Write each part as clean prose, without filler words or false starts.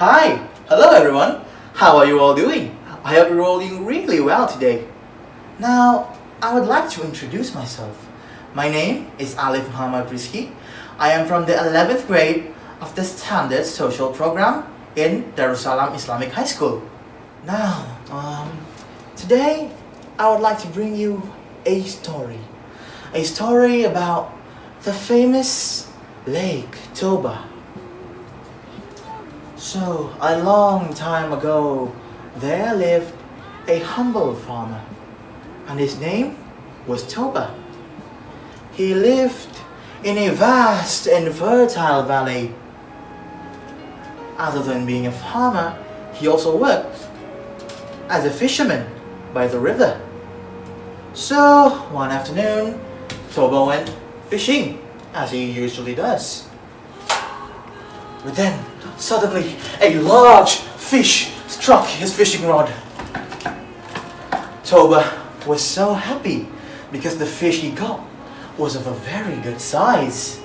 Hi! Hello everyone! How are you all doing? I hope you're all doing really well today. Now, I would like to introduce myself. My name is Alif Rizky. I am from the 11th grade of the Standard Social Program in Darussalam Islamic High School. Now, today I would like to bring you a story. A story about the famous Lake Toba. So, a long time ago, there lived a humble farmer, and his name was Toba. He lived in a vast and fertile valley. Other than being a farmer, he also worked as a fisherman by the river. So, one afternoon, Toba went fishing, as he usually does. But then, suddenly, a large fish struck his fishing rod. Toba was so happy because the fish he got was of a very good size.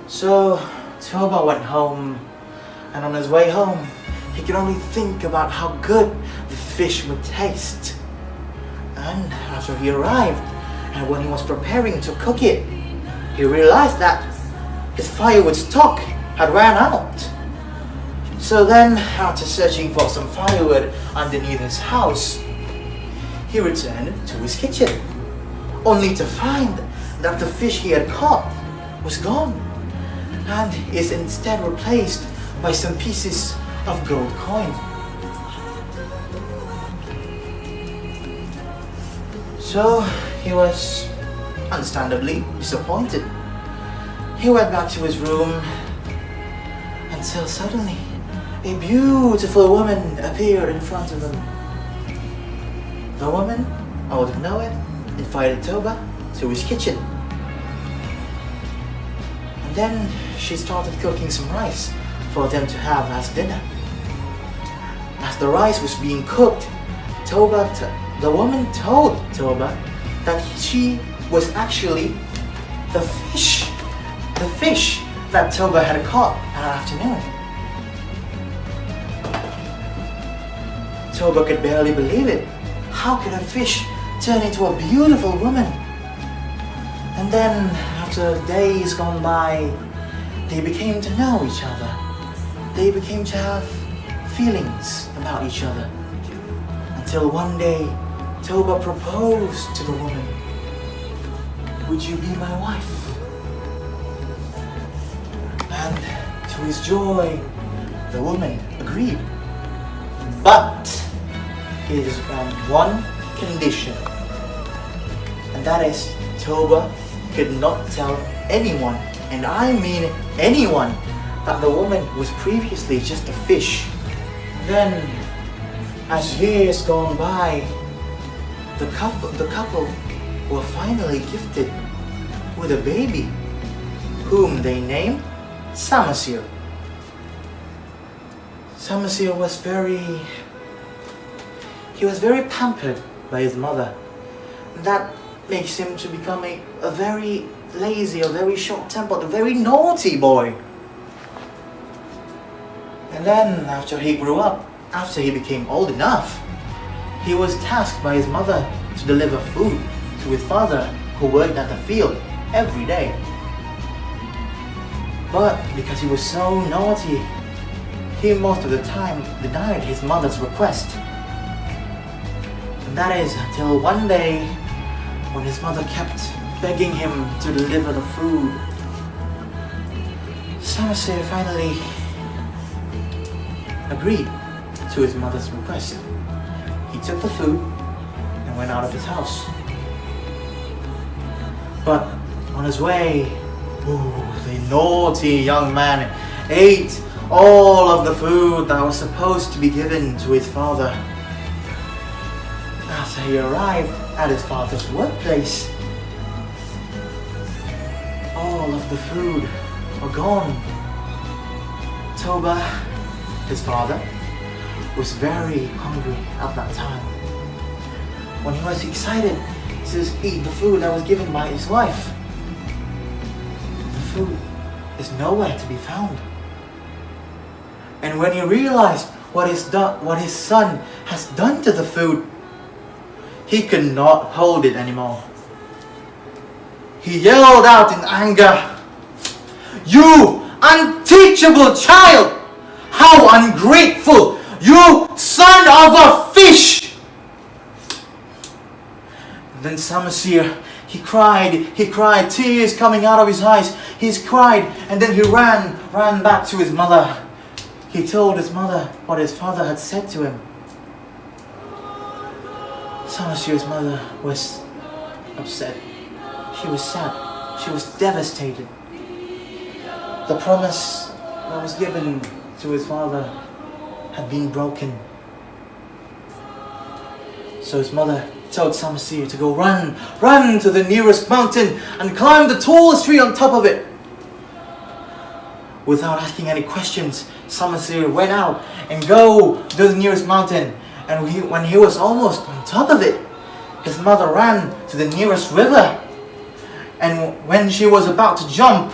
So, Toba went home, and on his way home, he could only think about how good the fish would taste. And after he arrived, and when he was preparing to cook it, he realized that his firewood stock had ran out. So then, after searching for some firewood underneath his house, he returned to his kitchen, only to find that the fish he had caught was gone, and is instead replaced by some pieces of gold coin. So he was understandably disappointed. He went back to his room until suddenly a beautiful woman appeared in front of him. The woman, out of nowhere, invited Toba to his kitchen. And then she started cooking some rice for them to have as dinner. As the rice was being cooked, the woman told Toba that she was actually the fish that Toba had caught that afternoon. Toba could barely believe it. How could a fish turn into a beautiful woman? And then, after days gone by, they became to know each other. They became to have feelings about each other. Until one day, Toba proposed to the woman. "Would you be my wife?" And to his joy, the woman agreed. But it is on one condition, and that is Toba could not tell anyone, and I mean anyone, that the woman was previously just a fish. Then, as years gone by, the couple were finally gifted with a baby, whom they named Samasir. Samasir was very pampered by his mother. That makes him to become a very lazy, a very short-tempered, a very naughty boy. And then, after he grew up, after he became old enough, he was tasked by his mother to deliver food to his father, who worked at the field every day. But because he was so naughty, he most of the time denied his mother's request. And that is until one day, when his mother kept begging him to deliver the food, Samasir finally agreed to his mother's request. He took the food and went out of his house. But on his way, the naughty young man ate all of the food that was supposed to be given to his father. After he arrived at his father's workplace, all of the food were gone. Toba, his father, was very hungry at that time. When he was excited to eat the food that was given by his wife, food is nowhere to be found. And when he realized what his son has done to the food, he could not hold it anymore. He yelled out in anger, "You unteachable child! How ungrateful! You son of a fish!" Then Samasir, he cried, tears coming out of his eyes. He cried, and then he ran back to his mother. He told his mother what his father had said to him. Samasir's mother was upset. She was sad. She was devastated. The promise that was given to his father had been broken. So his mother told Samasir to go run to the nearest mountain and climb the tallest tree on top of it. Without asking any questions, Samasir went out and go to the nearest mountain. And when he was almost on top of it, his mother ran to the nearest river. And when she was about to jump,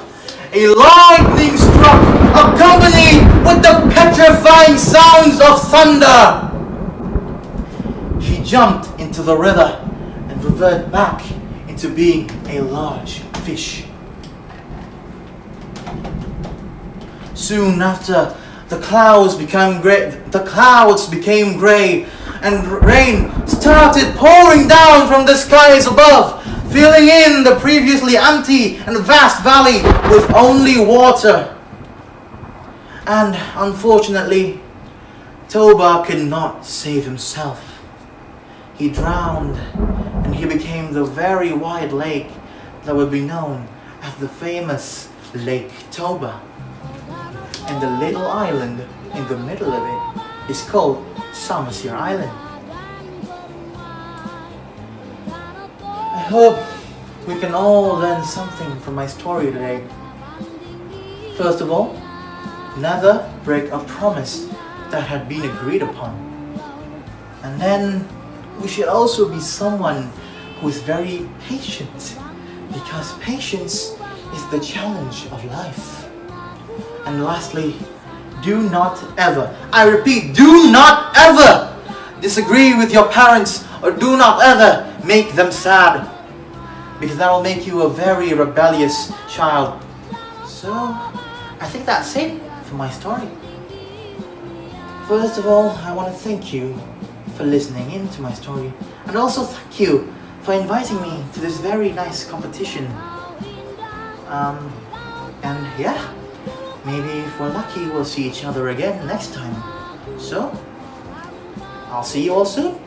a lightning struck, accompanied with the petrifying sounds of thunder. She jumped into the river and reverted back into being a large fish. Soon after, the clouds became gray, and rain started pouring down from the skies above, filling in the previously empty and vast valley with only water. And unfortunately, Toba could not save himself. He drowned, and he became the very wide lake that would be known as the famous Lake Toba. And the little island in the middle of it is called Samasir Island. I hope we can all learn something from my story today. First of all, never break a promise that had been agreed upon. And then we should also be someone who is very patient, because patience is the challenge of life. And lastly, do not ever, I repeat, do not ever disagree with your parents, or do not ever make them sad, because that will make you a very rebellious child. So, I think that's it for my story. First of all, I want to thank you for listening in to my story, and also thank you for inviting me to this very nice competition. And yeah, maybe if we're lucky, we'll see each other again next time. So, I'll see you all soon.